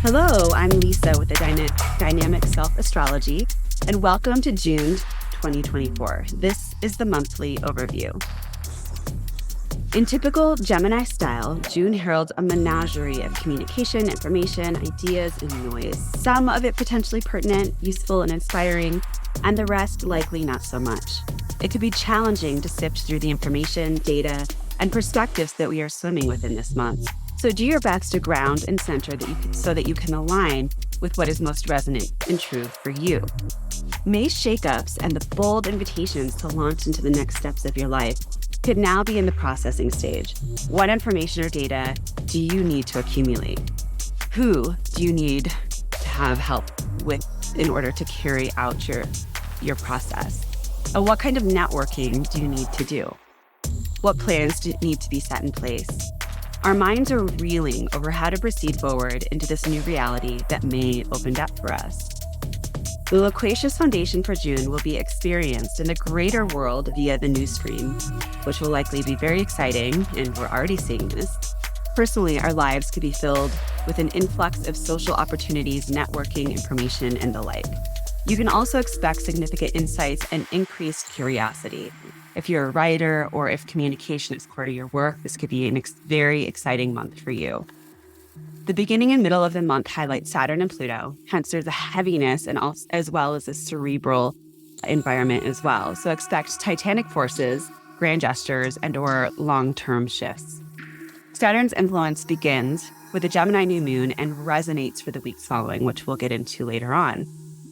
Hello, I'm Lisa with the Dynamic Self Astrology, and welcome to June 2024. This is the monthly overview. In typical Gemini style, June heralds a menagerie of communication, information, ideas, and noise. Some of it potentially pertinent, useful, and inspiring, and the rest likely not so much. It could be challenging to sift through the information, data, and perspectives that we are swimming within this month. So do your best to ground and center so that you can align with what is most resonant and true for you. May shakeups and the bold invitations to launch into the next steps of your life could now be in the processing stage. What information or data do you need to accumulate? Who do you need to have help with in order to carry out your process? And what kind of networking do you need to do? What plans need to be set in place? Our minds are reeling over how to proceed forward into this new reality that may open up for us. The loquacious foundation for June will be experienced in the greater world via the news stream, which will likely be very exciting, and we're already seeing this. Personally, our lives could be filled with an influx of social opportunities, networking, information, and the like. You can also expect significant insights and increased curiosity. If you're a writer or if communication is core to your work, this could be a very exciting month for you. The beginning and middle of the month highlight Saturn and Pluto, hence there's a heaviness and also, as well as a cerebral environment as well. So expect titanic forces, grand gestures, and or long-term shifts. Saturn's influence begins with the Gemini new moon and resonates for the weeks following, which we'll get into later on.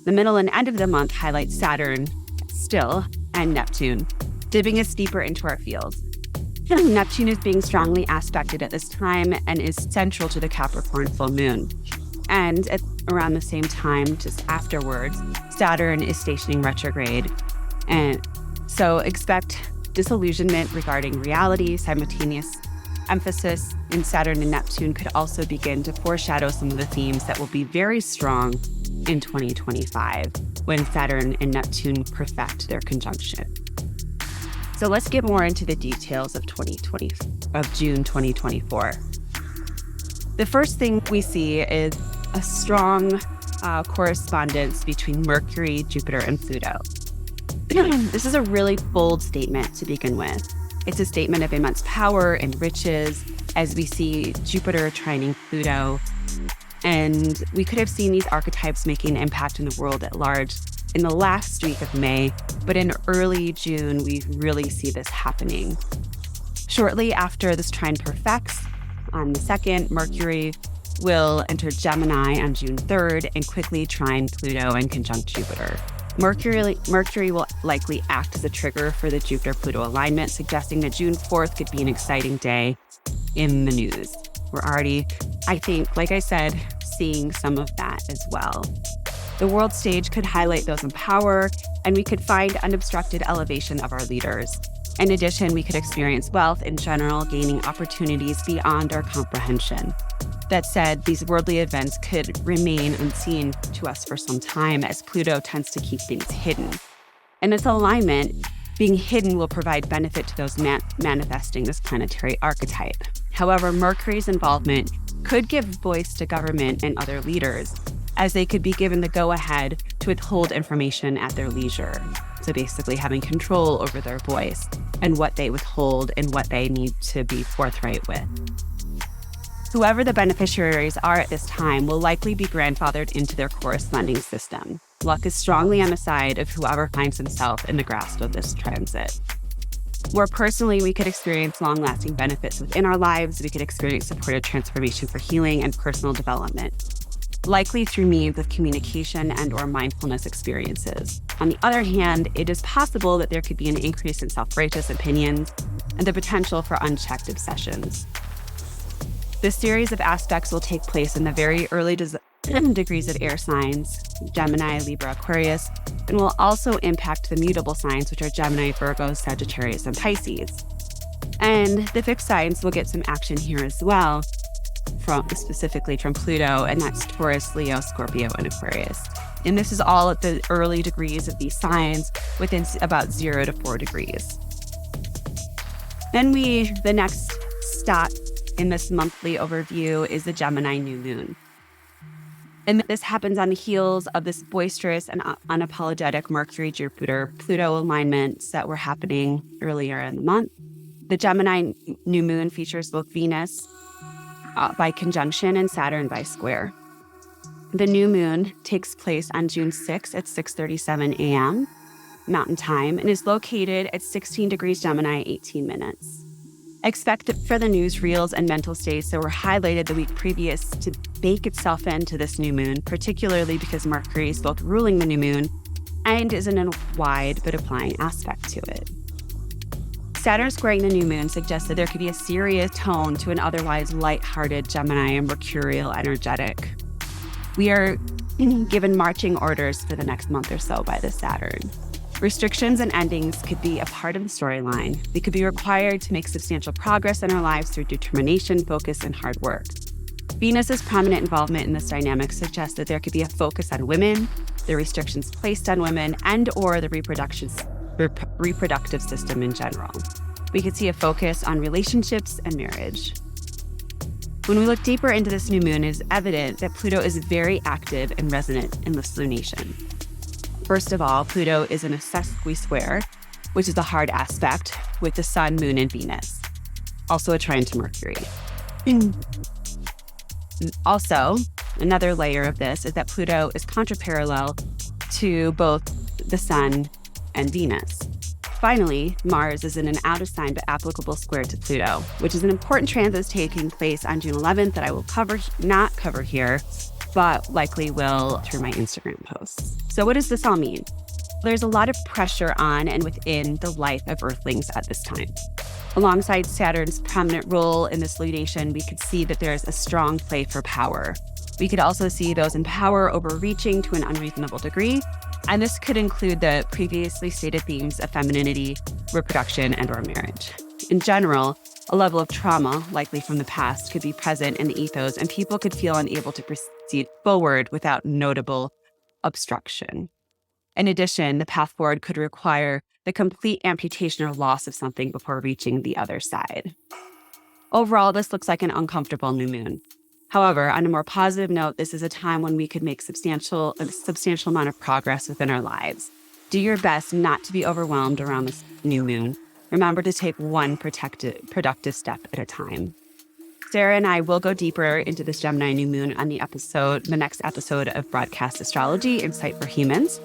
The middle and end of the month highlights Saturn still and Neptune, dipping us deeper into our fields. Neptune is being strongly aspected at this time and is central to the Capricorn full moon. And at around the same time, just afterwards, Saturn is stationing retrograde. And so expect disillusionment regarding reality. Simultaneous emphasis in Saturn and Neptune could also begin to foreshadow some of the themes that will be very strong in 2025 when Saturn and Neptune perfect their conjunction. So let's get more into the details of June 2024. The first thing we see is a strong correspondence between Mercury, Jupiter, and Pluto. This is a really bold statement to begin with. It's a statement of immense power and riches as we see Jupiter trining Pluto. And we could have seen these archetypes making an impact in the world at large in the last week of May, but in early June, we really see this happening. Shortly after this trine perfects, on the 2nd, Mercury will enter Gemini on June 3rd and quickly trine Pluto and conjunct Jupiter. Mercury will likely act as a trigger for the Jupiter-Pluto alignment, suggesting that June 4th could be an exciting day in the news. We're already, I think, like I said, seeing some of that as well. The world stage could highlight those in power, and we could find unobstructed elevation of our leaders. In addition, we could experience wealth in general, gaining opportunities beyond our comprehension. That said, these worldly events could remain unseen to us for some time, as Pluto tends to keep things hidden. In its alignment, being hidden will provide benefit to those manifesting this planetary archetype. However, Mercury's involvement could give voice to government and other leaders, as they could be given the go-ahead to withhold information at their leisure. So basically having control over their voice and what they withhold and what they need to be forthright with. Whoever the beneficiaries are at this time will likely be grandfathered into their corresponding system. Luck is strongly on the side of whoever finds himself in the grasp of this transit. More personally, we could experience long-lasting benefits within our lives. We could experience supportive transformation for healing and personal development, likely through means of communication and or mindfulness experiences. On the other hand, it is possible that there could be an increase in self-righteous opinions and the potential for unchecked obsessions. This series of aspects will take place in the very early degrees of air signs, Gemini, Libra, Aquarius, and will also impact the mutable signs, which are Gemini, Virgo, Sagittarius, and Pisces. And the fixed signs will get some action here as well, specifically from Pluto, and that's Taurus, Leo, Scorpio, and Aquarius. And this is all at the early degrees of these signs within about 0 to 4 degrees. Then the next stop in this monthly overview is the Gemini new moon. And this happens on the heels of this boisterous and unapologetic Mercury-Jupiter-Pluto alignments that were happening earlier in the month. The Gemini new moon features both Venus by conjunction and Saturn by square. The new moon takes place on June 6th at 6:37 a.m. Mountain Time and is located at 16 degrees Gemini, 18 minutes. Expect for the newsreels and mental states that were highlighted the week previous to bake itself into this new moon, particularly because Mercury is both ruling the new moon and is in a wide but applying aspect to it. Saturn squaring the new moon suggests that there could be a serious tone to an otherwise lighthearted Gemini and mercurial energetic. We are given marching orders for the next month or so by the Saturn. Restrictions and endings could be a part of the storyline. We could be required to make substantial progress in our lives through determination, focus, and hard work. Venus's prominent involvement in this dynamic suggests that there could be a focus on women, the restrictions placed on women, and or the reproductive system in general. We could see a focus on relationships and marriage. When we look deeper into this new moon, it is evident that Pluto is very active and resonant in this lunation. First of all, Pluto is in a sesqui-square, which is a hard aspect with the Sun, Moon, and Venus. Also a trine to Mercury. Also, another layer of this is that Pluto is contraparallel to both the Sun and Venus. Finally, Mars is in an out-of-sign but applicable square to Pluto, which is an important transit taking place on June 11th that I will not cover here, but likely will through my Instagram posts. So what does this all mean? There's a lot of pressure on and within the life of Earthlings at this time. Alongside Saturn's prominent role in this lunation, we could see that there's a strong play for power. We could also see those in power overreaching to an unreasonable degree, and this could include the previously stated themes of femininity, reproduction, and or marriage. In general, a level of trauma, likely from the past, could be present in the ethos, and people could feel unable to proceed forward without notable obstruction. In addition, the path forward could require the complete amputation or loss of something before reaching the other side. Overall, this looks like an uncomfortable new moon. However, on a more positive note, this is a time when we could make a substantial amount of progress within our lives. Do your best not to be overwhelmed around this new moon. Remember to take one productive step at a time. Sarah and I will go deeper into this Gemini new moon on the next episode of Broadcast Astrology, Insight for Humans.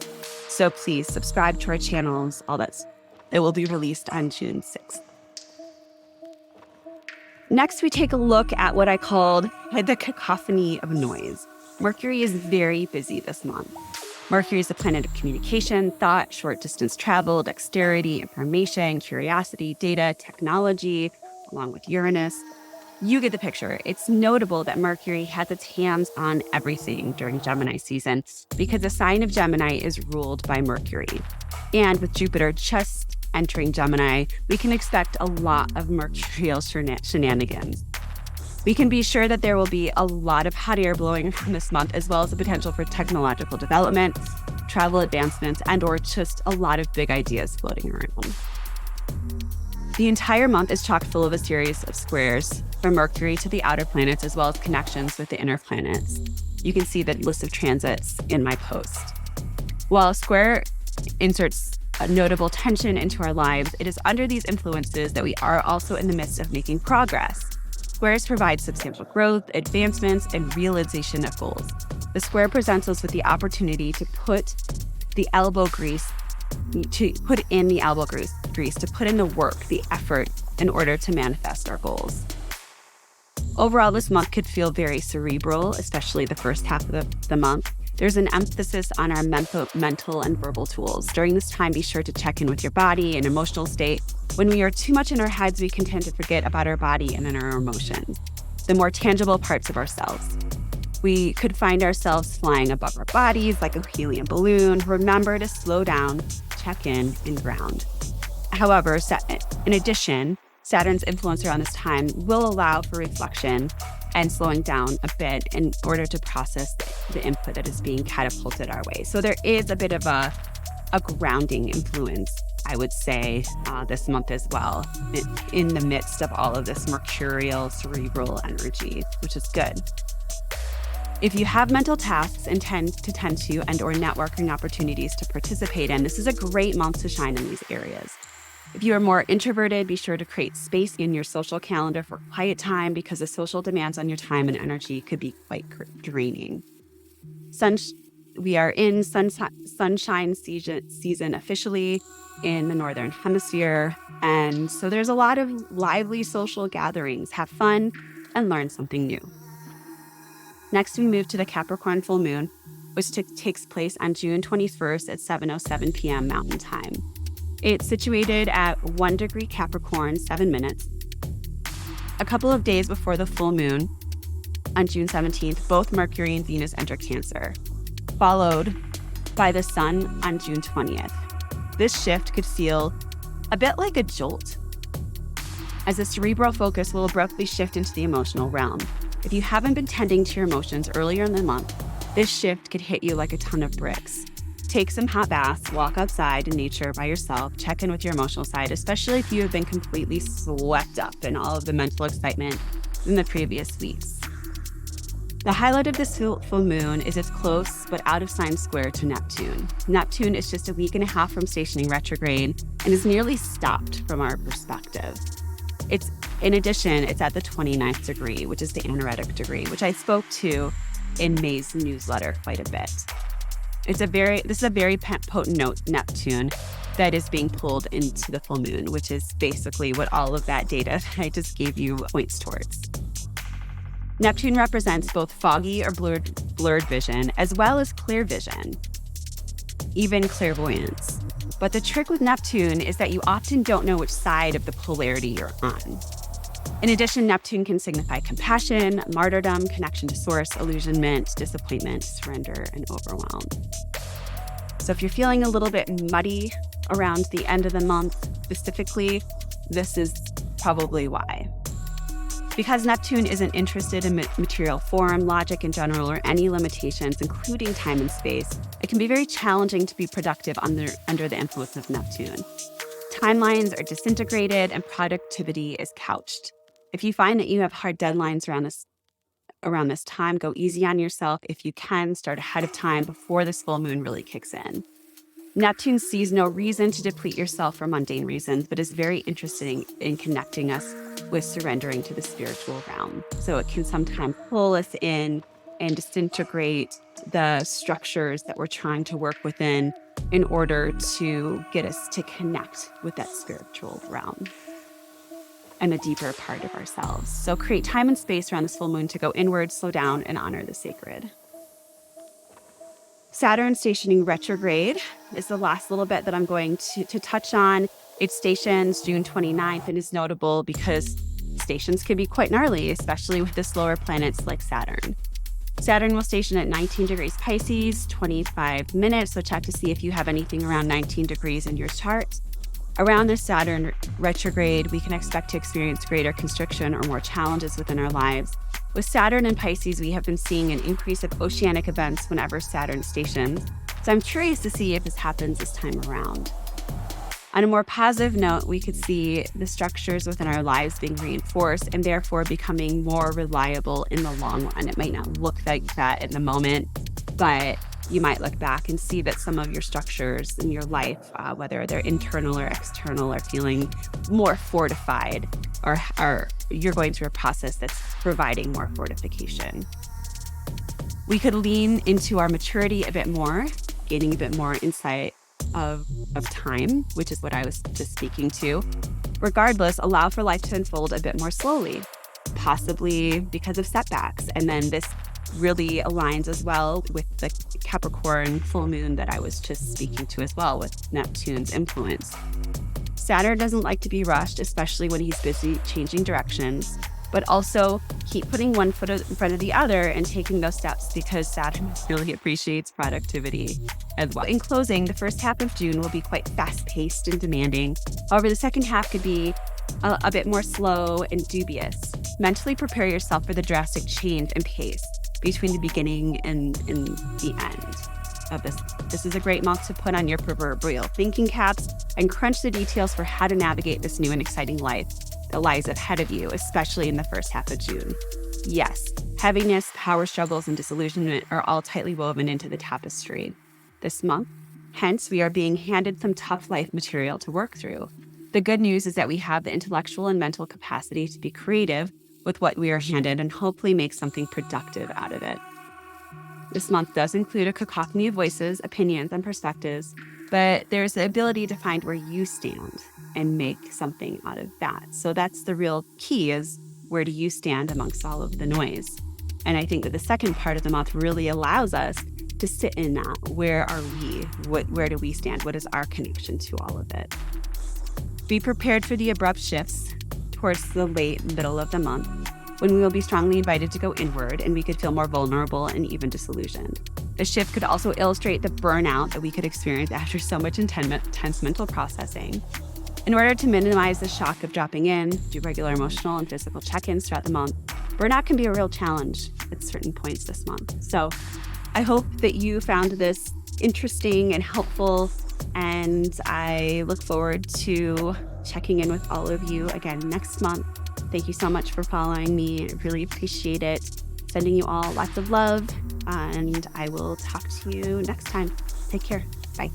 So please subscribe to our channels, all that. It will be released on June 6th. Next, we take a look at what I called the cacophony of noise. Mercury is very busy this month. Mercury is the planet of communication, thought, short distance travel, dexterity, information, curiosity, data, technology, along with Uranus. You get the picture. It's notable that Mercury has its hands on everything during Gemini season because the sign of Gemini is ruled by Mercury. And with Jupiter just entering Gemini, we can expect a lot of mercurial shenanigans. We can be sure that there will be a lot of hot air blowing around this month, as well as the potential for technological development, travel advancements, and or just a lot of big ideas floating around. The entire month is chock full of a series of squares from Mercury to the outer planets, as well as connections with the inner planets. You can see the list of transits in my post. While a square inserts a notable tension into our lives, it is under these influences that we are also in the midst of making progress. Squares provide substantial growth, advancements, and realization of goals. The square presents us with the opportunity to put in the elbow grease, to put in the work, the effort, in order to manifest our goals. Overall, this month could feel very cerebral, especially the first half of the month. There's an emphasis on our mental and verbal tools. During this time, be sure to check in with your body and emotional state. When we are too much in our heads, we can tend to forget about our body and our emotions, the more tangible parts of ourselves. We could find ourselves flying above our bodies like a helium balloon. Remember to slow down, check in, and ground. However, in addition, Saturn's influence around this time will allow for reflection and slowing down a bit in order to process the input that is being catapulted our way. So there is a bit of a grounding influence, I would say, this month as well, in the midst of all of this mercurial, cerebral energy, which is good. If you have mental tasks and tend to and or networking opportunities to participate in, this is a great month to shine in these areas. If you are more introverted, be sure to create space in your social calendar for quiet time because the social demands on your time and energy could be quite draining. We are in sunshine season officially in the Northern Hemisphere. And so there's a lot of lively social gatherings. Have fun and learn something new. Next, we move to the Capricorn full moon, which takes place on June 21st at 7:07 p.m. Mountain Time. It's situated at 1 degree Capricorn, 7 minutes. A couple of days before the full moon, on June 17th, both Mercury and Venus enter Cancer, followed by the Sun on June 20th. This shift could feel a bit like a jolt, as the cerebral focus will abruptly shift into the emotional realm. If you haven't been tending to your emotions earlier in the month, this shift could hit you like a ton of bricks. Take some hot baths, walk outside in nature by yourself, check in with your emotional side, especially if you have been completely swept up in all of the mental excitement in the previous weeks. The highlight of this full moon is its close but out of sign square to Neptune. Neptune is just a week and a half from stationing retrograde and is nearly stopped from our perspective. In addition, it's at the 29th degree, which is the anaretic degree, which I spoke to in May's newsletter quite a bit. This is a very potent Neptune that is being pulled into the full moon, which is basically what all of that data that I just gave you points towards. Neptune represents both foggy or blurred vision, as well as clear vision, even clairvoyance. But the trick with Neptune is that you often don't know which side of the polarity you're on. In addition, Neptune can signify compassion, martyrdom, connection to source, illusionment, disappointment, surrender, and overwhelm. So if you're feeling a little bit muddy around the end of the month specifically, this is probably why. Because Neptune isn't interested in material form, logic in general, or any limitations, including time and space, it can be very challenging to be productive under the influence of Neptune. Timelines are disintegrated and productivity is couched. If you find that you have hard deadlines around this time, go easy on yourself. If you can, start ahead of time before this full moon really kicks in. Neptune sees no reason to deplete yourself for mundane reasons, but is very interested in connecting us with surrendering to the spiritual realm. So it can sometimes pull us in and disintegrate the structures that we're trying to work within in order to get us to connect with that spiritual realm and a deeper part of ourselves. So create time and space around this full moon to go inward, slow down, and honor the sacred. Saturn stationing retrograde is the last little bit that I'm going to touch on. It stations June 29th and is notable because stations can be quite gnarly, especially with the slower planets like Saturn. Saturn will station at 19 degrees Pisces, 25 minutes, so check to see if you have anything around 19 degrees in your chart. Around this Saturn retrograde, we can expect to experience greater constriction or more challenges within our lives. With Saturn and Pisces, we have been seeing an increase of oceanic events whenever Saturn stations, so I'm curious to see if this happens this time around. On a more positive note, we could see the structures within our lives being reinforced and therefore becoming more reliable in the long run. It might not look like that in the moment, but you might look back and see that some of your structures in your life, whether they're internal or external, are feeling more fortified, or you're going through a process that's providing more fortification. We could lean into our maturity a bit more, gaining a bit more insight of time, which is what I was just speaking to. Regardless, allow for life to unfold a bit more slowly, possibly because of setbacks. And then this really aligns as well with the Capricorn full moon that I was just speaking to as well, with Neptune's influence. Saturn doesn't like to be rushed, especially when he's busy changing directions, but also keep putting one foot in front of the other and taking those steps because Saturn really appreciates productivity as well. In closing, the first half of June will be quite fast-paced and demanding. However, the second half could be a bit more slow and dubious. Mentally prepare yourself for the drastic change and pace between the beginning and the end of this. This is a great month to put on your proverbial thinking caps and crunch the details for how to navigate this new and exciting life. that lies ahead of you, especially in the first half of June. Yes, heaviness, power struggles, and disillusionment are all tightly woven into the tapestry this month. Hence, we are being handed some tough life material to work through. The good news is that we have the intellectual and mental capacity to be creative with what we are handed and hopefully make something productive out of it. This month does include a cacophony of voices, opinions, and perspectives, but there's the ability to find where you stand and make something out of that. So that's the real key, is where do you stand amongst all of the noise? And I think that the second part of the month really allows us to sit in that. Where are we? Where do we stand? What is our connection to all of it? Be prepared for the abrupt shifts towards the late middle of the month, when we will be strongly invited to go inward and we could feel more vulnerable and even disillusioned. The shift could also illustrate the burnout that we could experience after so much intense mental processing. In order to minimize the shock of dropping in, do regular emotional and physical check-ins throughout the month. Burnout can be a real challenge at certain points this month. So I hope that you found this interesting and helpful, and I look forward to checking in with all of you again next month. Thank you so much for following me. I really appreciate it. Sending you all lots of love, and I will talk to you next time. Take care. Bye.